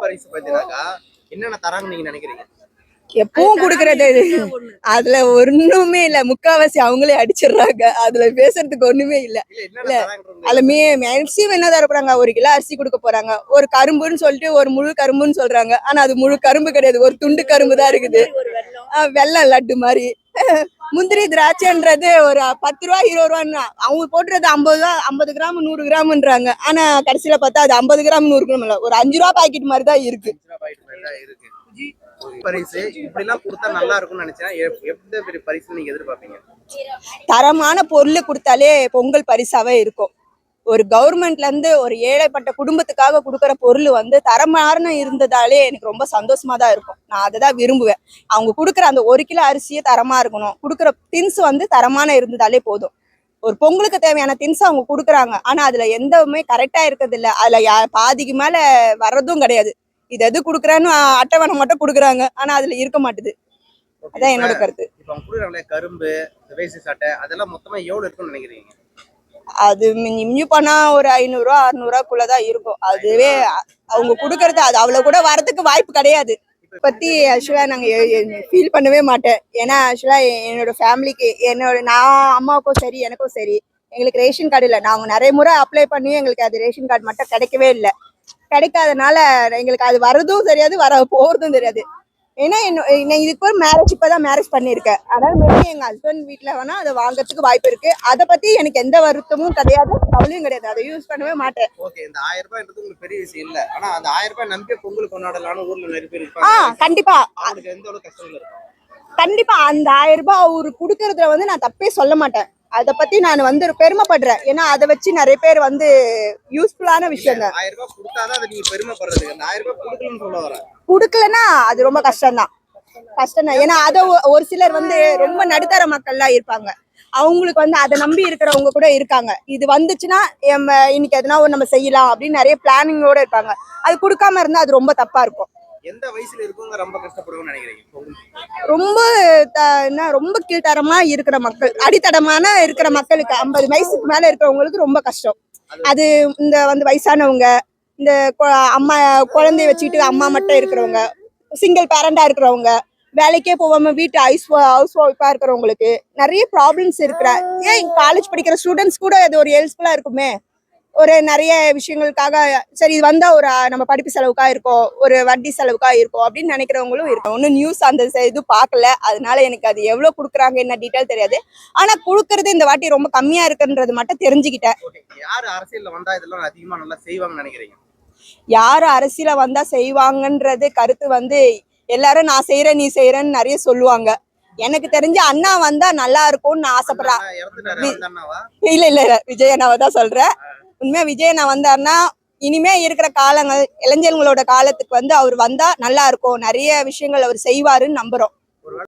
பரிசு பார்த்தீங்கன்னாக்கா என்னென்ன தராங்கன்னு நீங்க நினைக்கிறீங்க? எப்பவும் குடுக்கறது அதுல ஒண்ணுமே இல்ல. முக்காவாசி அவங்களே அடிச்சிடுறாங்க. அதுல பேசுறதுக்கு ஒண்ணுமே இல்ல. இல்ல அதுல மேக்ஸிமம் என்ன தர போறாங்க? 1 கிலோ அரிசி கொடுக்க போறாங்க. ஒரு கரும்புன்னு சொல்லிட்டு ஒரு முழு கரும்புன்னு சொல்றாங்க. ஆனா அது முழு கரும்பு கிடையாது. ஒரு துண்டு கரும்பு தான் இருக்குது. வெள்ளம் லட்டு மாதிரி. முந்திரி திராட்சைன்றது ஒரு 10 ரூபா 20 ரூபான்னு அவங்க போட்டுறது 50 ரூபா 50 கிராம் 100 கிராம்ன்றாங்க. ஆனா கடைசியில பார்த்தா அது 50 கிராம் 100 கிராம் இல்ல, ஒரு 5 ரூபா பாக்கெட் மாதிரி தான் இருக்கு. பரிசு இப்படி எல்லாம் கொடுத்தா நல்லா இருக்கும்னு நினைச்சா எந்த பரிசு நீங்க எதிர்பார்ப்பீங்க? தரமான பொருள் கொடுத்தாலே பொங்கல் பரிசாவே இருக்கும். ஒரு கவர்மெண்ட்ல இருந்து ஒரு ஏழைப்பட்ட குடும்பத்துக்காக கொடுக்குற பொருள் வந்து தரமான இருந்ததாலே எனக்கு ரொம்ப சந்தோஷமா தான் இருக்கும். நான் அதை தான் விரும்புவேன். அவங்க கொடுக்குற அந்த 1 கிலோ அரிசியே தரமா இருக்கணும். கொடுக்குற திங்ஸ் வந்து தரமான இருந்ததாலே போதும். ஒரு பொங்கலுக்கு தேவையான திங்ஸ் அவங்க கொடுக்குறாங்க. ஆனா அதுல எந்தவுமே கரெக்டா இருக்கிறது இல்ல. அதுல பாதிக்கு மேல வர்றதும் கிடையாது. இது எது கொடுக்குறான்னு அட்டவணை மட்டும் கொடுக்குறாங்க. ஆனா அதுல இருக்க மாட்டுது. அதான் என்னோட கருத்து. இப்ப அவங்க கொடுக்குறாங்களே கரும்பு, வேஷ்டி சட்டை அதெல்லாம் மொத்தமா எவ்வளவு இருக்கும்னு நினைக்கிறீங்க? அது மிஞ்சி பண்ணா ஒரு 500 ரூபா 600 ரூபாக்குள்ளதான் இருக்கும். அதுவே அவங்க கொடுக்கறது அது அவ்வளவு கூட வரதுக்கு வாய்ப்பு கிடையாது. பத்தி ஆக்சுவலா நாங்க ஃபீல் பண்ணவே மாட்டேன். ஏன்னா ஆக்சுவலா என்னோட ஃபேமிலிக்கு நான் அம்மாவுக்கும் சரி எனக்கும் சரி எங்களுக்கு ரேஷன் கார்டு இல்லை. நாங்க நிறைய முறை அப்ளை பண்ணி எங்களுக்கு அது ரேஷன் கார்டு மட்டும் கிடைக்கவே இல்லை. கிடைக்காதனால எங்களுக்கு அது வர்றதும் தெரியாது, வர போறதும் தெரியாது. ஏன்னா இதுக்கு ஒரு இப்பதான் மேரேஜ் பண்ணிருக்கேன். அதனால மேபி எங்க ஹஸ்பண்ட் வீட்டுல வேணா அதை வாங்கறதுக்கு வாய்ப்பு இருக்கு. அதை பத்தி எனக்கு எந்த வருத்தமும் கிடையாது, கவலையும் கிடையாது. அதை யூஸ் பண்ணவே மாட்டேன். ஓகே, இந்த 1000 ரூபாய்ன்றது உங்களுக்கு பெரிய விஷயம் இல்ல. ஆனா அந்த 1000 ரூபாய் நம்பி பொங்கல் கொண்டாடலாம்னு ஊர்ல நிறைய பேர் இருப்பாங்க. கண்டிப்பா அதுக்கு எந்த அளவுக்கு கஷ்டங்கள் இருக்கும்? கண்டிப்பா அந்த 1000 ரூபாய் அவரு குடுக்கறதுல வந்து நான் தப்பே சொல்ல மாட்டேன். அதை பத்தி நான் வந்து பெருமைப்படுறேன். ஏன்னா அதை வச்சு நிறைய பேர் வந்து யூஸ்ஃபுல்லான விஷயம் தான். 1000 ரூபாய் கொடுத்தாதான் அதை நீங்க பெருமைப்படுறதுக்கு. அந்த 1000 ரூபாய் கொடுக்கலன்னு சொல்ல வரேன். கொடுக்கலன்னா அது ரொம்ப கஷ்டம் தான். ஏன்னா அதை ஒரு சிலர் வந்து ரொம்ப நடுத்தர மக்கள்லாம் இருப்பாங்க. அவங்களுக்கு வந்து அதை நம்பி இருக்கிறவங்க கூட இருக்காங்க. இது வந்துச்சுன்னா இன்னைக்கு எதனா நம்ம செய்யலாம் அப்படின்னு நிறைய பிளானிங்கோட இருப்பாங்க. அது கொடுக்காம இருந்தா அது ரொம்ப தப்பா இருக்கும். எந்த வயசுல இருக்கவங்க ரொம்ப கஷ்டப்படுவாங்கன்னு நினைக்கிறீங்க? ரொம்ப கீழ்த்தரமா இருக்கிற மக்கள், அடித்தடமான இருக்கிற மக்களுக்கு 50 வயசுக்கு மேல இருக்கிறவங்களுக்கு ரொம்ப கஷ்டம். அது இந்த வந்து வயசானவங்க, இந்த அம்மா குழந்தைய வச்சுக்கிட்டு அம்மா மட்டும் இருக்கிறவங்க, சிங்கிள் பேரண்டா இருக்கிறவங்க, வேலைக்கே போகாம வீட்டு ஹவுஸ் ஒய்ஃபா இருக்கிறவங்களுக்கு நிறைய ப்ராப்ளம்ஸ் இருக்கிற. ஏன் காலேஜ் படிக்கிற ஸ்டூடெண்ட்ஸ் கூட இது ஒரு ஹெல்ப்ஃபுல்லா இருக்குமே. ஒரு நிறைய விஷயங்களுக்காக சரி இது வந்தா ஒரு நம்ம படிப்பு செலவுக்கா இருக்கும், ஒரு வட்டி செலவுக்கா இருக்கும் அப்படின்னு நினைக்கிறவங்களும் இருக்கும். ஒன்னும் நியூஸ் அந்த இது பார்க்கல, அதனால எனக்கு அது எவ்வளவு கொடுக்குறாங்க என்ன டீட்டெயில் தெரியாது. ஆனா கொடுக்கறது இந்த வாட்டி ரொம்ப கம்மியா இருக்குன்றது மட்டும் தெரிஞ்சுக்கிட்டேன். யாரு அரசியல்ல வந்தா இதெல்லாம் அதிகமா நல்லா செய்வாங்கன்னு நினைக்கிறீங்க? யாரு அரசியல வந்தா செய்வாங்கன்றது கருத்து வந்து எல்லாரும் நான் செய்யறேன் நீ செய்யறேன்னு நிறைய சொல்லுவாங்க. எனக்கு தெரிஞ்ச அண்ணா வந்தா நல்லா இருக்கும்னு நான் ஆசைப்படுறேன். இல்ல விஜய் அண்ணாவை தான் சொல்றேன். உண்மையா விஜய் அண்ணா வந்தாருன்னா இனிமே இருக்கிற காலங்கள் இளைஞர்களோட காலத்துக்கு வந்து அவர் வந்தா நல்லா இருக்கும், நிறைய விஷயங்கள் அவர் செய்வாருன்னு நம்புறோம்.